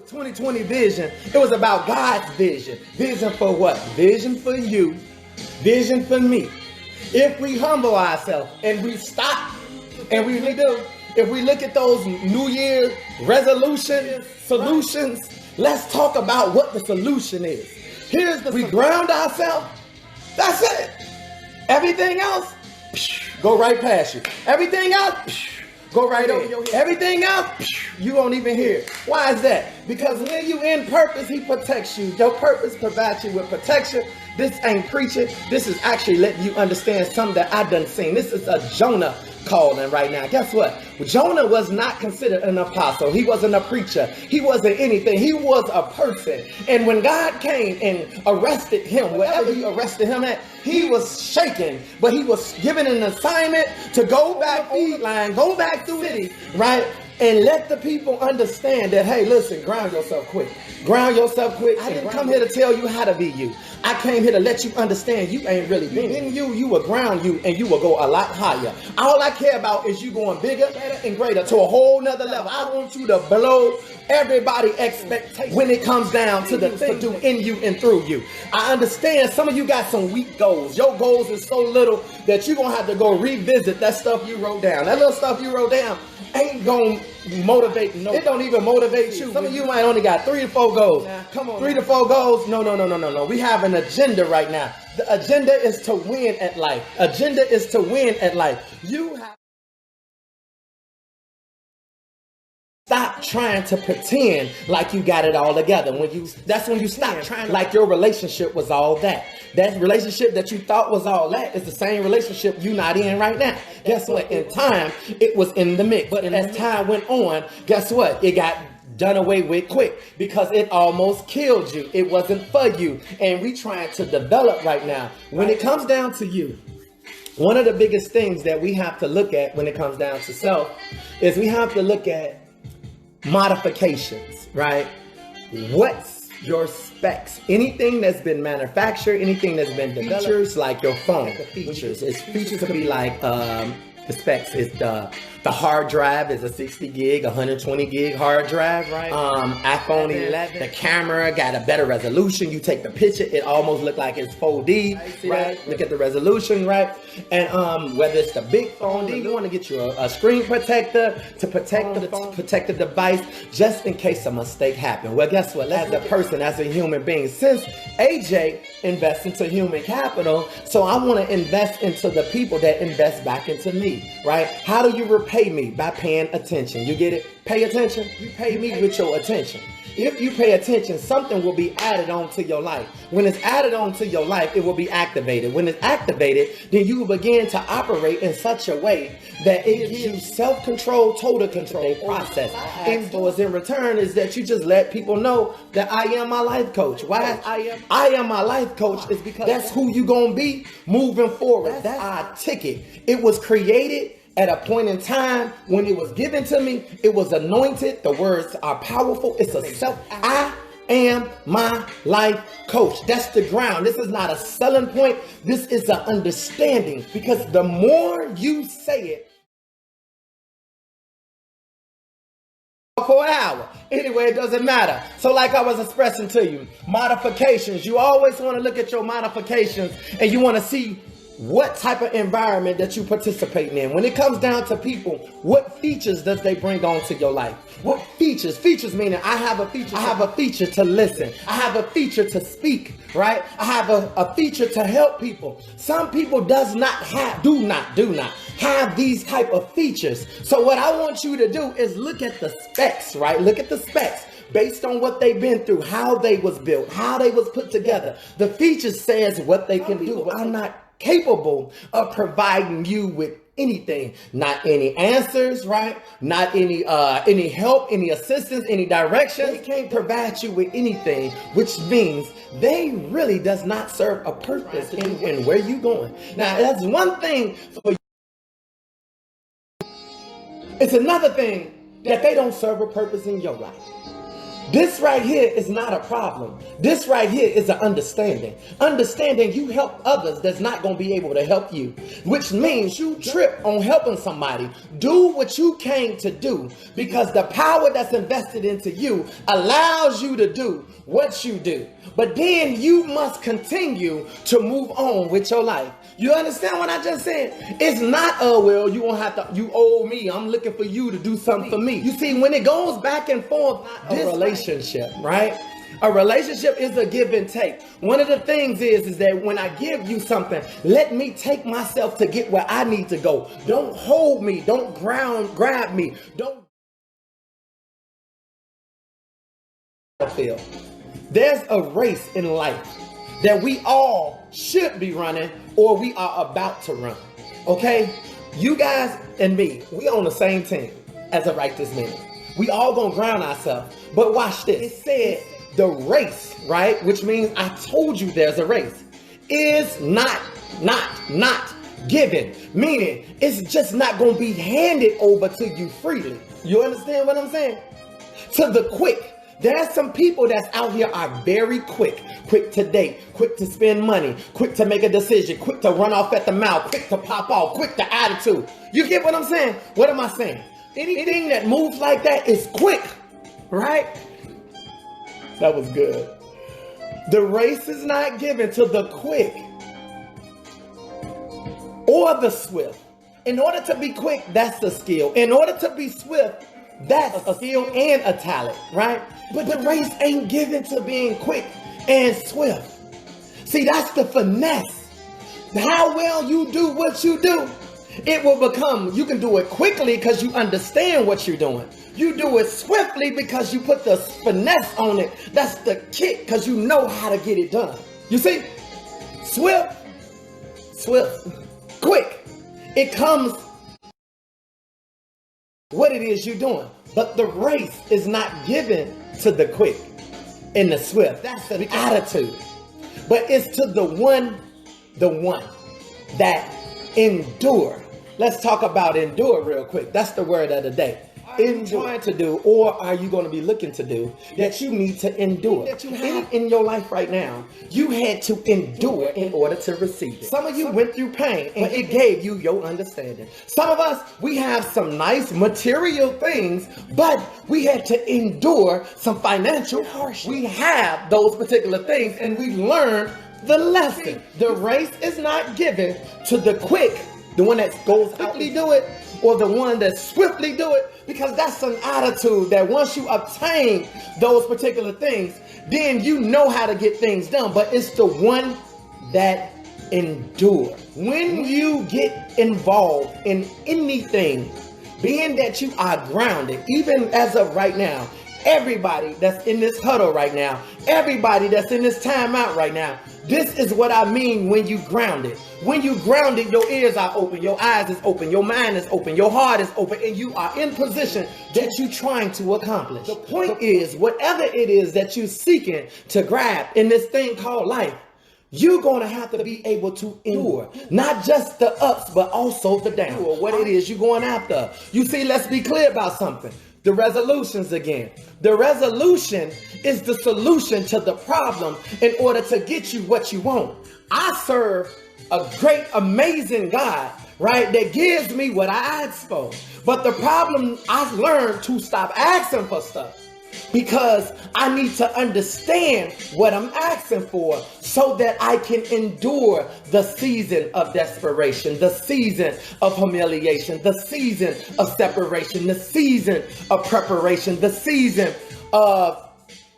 2020 vision. It was about God's vision. Vision for what? Vision for you. Vision for me. If we humble ourselves and we stop and we do, if we look at those New Year resolutions, solutions, let's talk about what the solution is. We ground ourselves. That's it. Everything else, go right past you. Everything else, go right over your head. Everything else, you won't even hear it. Why is that? Because when you in purpose, he protects you. Your purpose provides you with protection. This ain't preaching. This is actually letting you understand something that I done seen. This is a Jonah calling right now. Guess what? Jonah was not considered an apostle. He wasn't a preacher. He wasn't anything. He was a person. And when God came and arrested him, wherever he arrested him at, he was shaken. But he was given an assignment to go back feed line, go back through it, right? And let the people understand that, hey, listen, ground yourself quick. Ground yourself quick. I didn't come here to tell you how to be you. I came here to let you understand you ain't really been you will ground you and you will go a lot higher. All I care about is you going bigger, better, and greater to a whole nother level. I want you to blow everybody expectations when it comes down to the thing to do in you and through you. I understand some of you got some weak goals. Your goals is so little that you're going to have to go revisit that stuff you wrote down. That little stuff you wrote down ain't going to motivate nobody. It don't even motivate you. Some of you might only got 3 to 4 goals. Come on. 3 to 4 goals. No. We have an agenda right now. The agenda is to win at life. Agenda is to win at life. You have stop trying to pretend like you got it all together. That's when you stop trying like your relationship was all that. That relationship that you thought was all that is the same relationship you not in right now. Guess what? In time, it was in the mix. But as time went on, guess what? It got done away with quick because it almost killed you. It wasn't for you. And we trying to develop right now. When it comes down to you, one of the biggest things that we have to look at when it comes down to self is we have to look at modifications, right? What's your specs? Anything that's been manufactured, anything that's been developed. Features like your phone. Features could be like the specs is the hard drive is a 60 gig, 120 gig hard drive, right? iPhone 11, the camera got a better resolution. You take the picture, it almost look like it's 4D, right? Look at the resolution, right? And whether it's the big phone, you want to get you a screen protector to protect the device just in case a mistake happens. Well, guess what? As a person, as a human being, since AJ invests into human capital, so I want to invest into the people that invest back into me, right? How do you repay me? By paying attention. You get it? Pay attention. You pay me with your attention. If you pay attention, something will be added on to your life. When it's added on to your life, it will be activated. When it's activated, then you will begin to operate in such a way that it gives you self-control, total control process. And in return is that you just let people know that I am my life coach. Why I am my life coach is because that's who you gonna be moving forward. That's our ticket. It was created at a point in time when it was given to me. It was anointed. The words are powerful. It's a self. I am my life coach. That's the ground. This is not a selling point. This is an understanding, because the more you say it for an hour, anyway, it doesn't matter. So like I was expressing to you, modifications. You always want to look at your modifications and you want to see what type of environment that you participating in. When it comes down to people, what features does they bring on to your life? What features? Features meaning I have a feature. I have a feature to listen. I have a feature to speak, right? I have a feature to help people. Some people do not have these type of features. So what I want you to do is look at the specs, right? Look at the specs. Based on what they've been through, how they was built, how they was put together. The features says what they can do. I'm not capable of providing you with anything, not any answers, right? Not any help, any assistance, any direction. They can't provide you with anything, which means they really does not serve a purpose in where you going. Now, that's one thing for you. It's another thing that they don't serve a purpose in your life. This right here is not a problem. This right here is an understanding. Understanding you help others that's not going to be able to help you, which means you trip on helping somebody. Do what you came to do, because the power that's invested into you allows you to do what you do. But then you must continue to move on with your life. You understand what I just said? It's not, oh, well, you won't have to, you owe me. I'm looking for you to do something for me. You see, when it goes back and forth, this relationship, right? A relationship is a give and take. One of the things is that when I give you something, let me take myself to get where I need to go. Don't hold me. Don't grab me. Don't feel. There's a race in life that we all should be running, or we are about to run. Okay? You guys and me, we on the same team as of right this minute. We all gonna ground ourselves. But watch this. It said the race, right? Which means I told you there's a race. Is not given. Meaning it's just not gonna be handed over to you freely. You understand what I'm saying? To the quick. There's some people that's out here are very quick to date, quick to spend money, quick to make a decision, quick to run off at the mouth, quick to pop off, quick to attitude. You get what I'm saying? What am I saying? Anything that moves like that is quick, right? That was good. The race is not given to the quick or the swift. In order to be quick, that's the skill. In order to be swift, that's a skill and a talent, right? But the race ain't given to being quick and swift. See, that's the finesse. How well you do what you do, it will become, you can do it quickly because you understand what you're doing. You do it swiftly because you put the finesse on it. That's the kick, because you know how to get it done. You see? Swift, quick. It comes what it is you're doing. But the race is not given to the quick and the swift. That's an attitude. But it's to the one that endure. Let's talk about endure real quick. That's the word of the day. Trying to do, or are you going to be looking to do, that you need to endure? That you have in your life right now, you had to endure in order to receive it. Some of you went through pain and it gave you your understanding. Some of us, we have some nice material things, but we had to endure some financial hardship. We have those particular things and we learned the lesson. The race is not given to the quick, the one that goes quickly do it, or the one that swiftly do it, because that's an attitude that once you obtain those particular things, then you know how to get things done. But it's the one that endure. When you get involved in anything, being that you are grounded, even as of right now, everybody that's in this huddle right now, everybody that's in this timeout right now, this is what I mean when you grounded. When you grounded, your ears are open, your eyes is open, your mind is open, your heart is open, and you are in position that you're trying to accomplish. The point is, whatever it is that you're seeking to grab in this thing called life, you're going to have to be able to endure, not just the ups, but also the downs, or what it is you're going after. You see, let's be clear about something. The resolutions again. The resolution is the solution to the problem in order to get you what you want. I serve a great, amazing God, right, that gives me what I ask for. But the problem, I've learned to stop asking for stuff, because I need to understand what I'm asking for so that I can endure the season of desperation, the season of humiliation, the season of separation, the season of preparation, the season of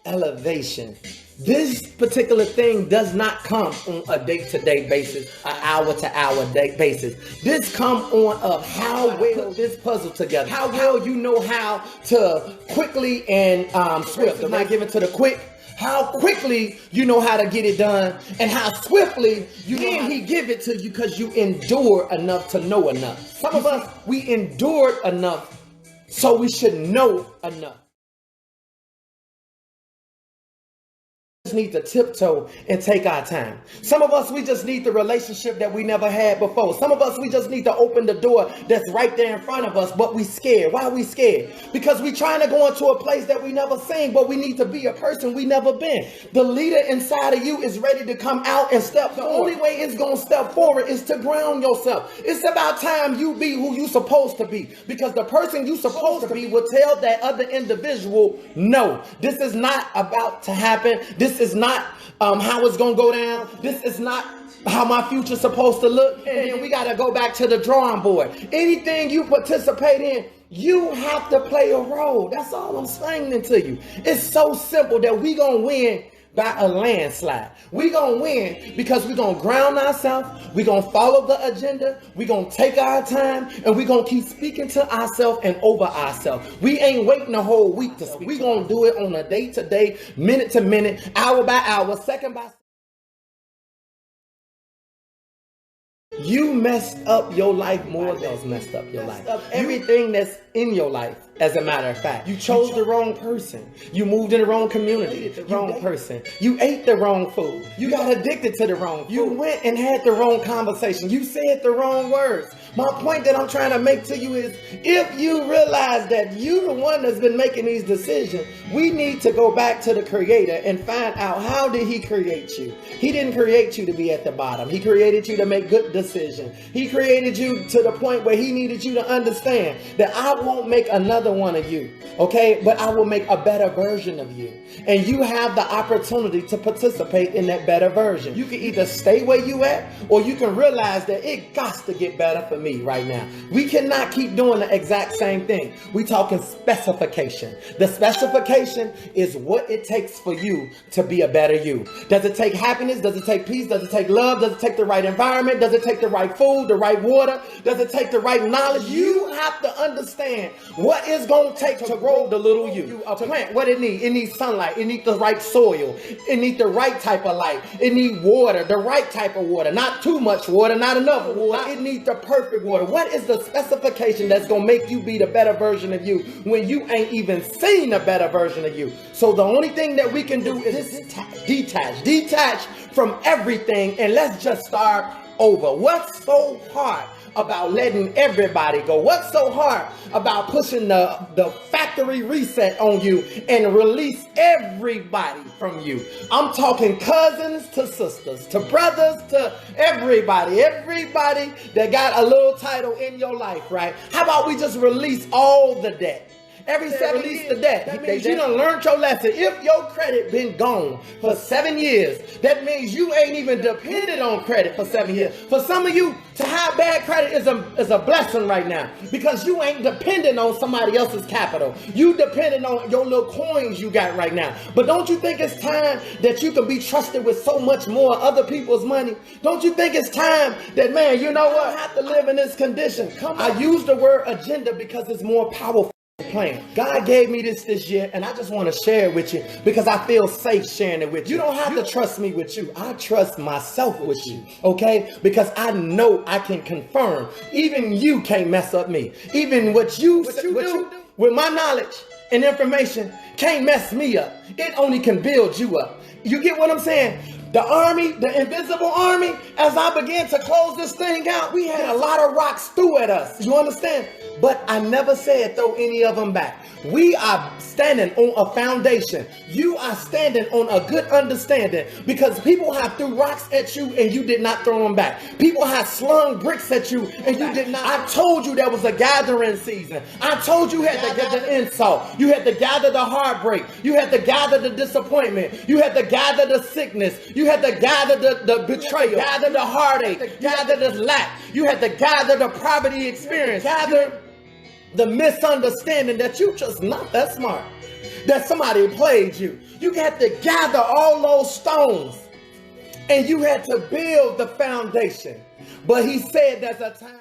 elevation. This particular thing does not come on a day-to-day basis, an hour-to-hour basis. This come on of how well this puzzle together, how well you know how to quickly and swift. I'm not giving to the quick. How quickly you know how to get it done, and how swiftly he give it to you because you endure enough to know enough. Some of us, we endured enough, so we should know enough. need to tiptoe and take our time. Some of us, we just need the relationship that we never had before. Some of us, we just need to open the door that's right there in front of us, but we scared. Why are we scared? Because we trying to go into a place that we never seen, but we need to be a person we never been. The leader inside of you is ready to come out and step forward. The only way it's going to step forward is to ground yourself. It's about time you be who you supposed to be, because the person you supposed to be will tell that other individual, no, this is not about to happen. This is not how it's going to go down. This is not how my future's supposed to look. And then we got to go back to the drawing board. Anything you participate in, you have to play a role. That's all I'm saying to you. It's so simple that we going to win by a landslide. We're going to win because we're going to ground ourselves. We're going to follow the agenda. We're going to take our time, and we're going to keep speaking to ourselves and over ourselves. We ain't waiting a whole week to speak. We're going to do it on a day-to-day, minute-to-minute, hour by hour, second by second. You messed up your life more than messed up your life. Everything that's in your life, as a matter of fact. You chose the wrong person. You moved in the wrong community. The wrong person. You ate the wrong food. You got addicted to the wrong food. You went and had the wrong conversation. You said the wrong words. My point that I'm trying to make to you is, if you realize that you the one that's been making these decisions, we need to go back to the Creator and find out, how did He create you? He didn't create you to be at the bottom. He created you to make good decisions. He created you to the point where He needed you to understand that I won't make another one of you, okay? But I will make a better version of you. And you have the opportunity to participate in that better version. You can either stay where you at, or you can realize that it got to get better for me right now. We cannot keep doing the exact same thing. We talking specification. The specification is what it takes for you to be a better you. Does it take happiness? Does it take peace? Does it take love? Does it take the right environment? Does it take the right food, the right water? Does it take the right knowledge? You have to understand what it's going to take to grow the little you. A plant, what it needs? It needs sunlight. It needs the right soil. It needs the right type of light. It needs water, the right type of water. Not too much water, not enough water. It needs the perfect water. What is the specification that's going to make you be the better version of you when you ain't even seen a better version of you? So the only thing that we can do is detach from everything, and let's just start over. What's so hard about letting everybody go? What's so hard about pushing the factory reset on you and release everybody from you? I'm talking cousins to sisters, to brothers, to everybody that got a little title in your life, right? How about we just release all the debt? Every 7 years, the debt. That means you done learned your lesson. If your credit been gone for 7 years, that means you ain't even depended on credit for 7 years. For some of you, to have bad credit is a blessing right now, because you ain't dependent on somebody else's capital. You dependent on your little coins you got right now. But don't you think it's time that you can be trusted with so much more other people's money? Don't you think it's time that, man, you know what? I have to live in this condition. I use the word agenda because it's more powerful. Plan. God gave me this year, and I just want to share it with you because I feel safe sharing it with you. You don't have to trust me with you. I trust myself with you, okay? Because I know I can confirm. Even you can't mess up me. Even what you do with my knowledge and information can't mess me up. It only can build you up. You get what I'm saying? The army, the invisible army, as I began to close this thing out, we had a lot of rocks threw at us. You understand? But I never said throw any of them back. We are standing on a foundation. You are standing on a good understanding, because people have threw rocks at you and you did not throw them back. People have slung bricks at you and you did not. I told you there was a gathering season. I told you had to get the insult. You had to gather the heartbreak. You had to gather the disappointment. You had to gather the sickness. You had to gather the betrayal. Gather the heartache. Gather the lack. You had to gather the poverty experience. Gather the misunderstanding that you just not that smart, that somebody played you. You had to gather all those stones and you had to build the foundation. But he said there's a time.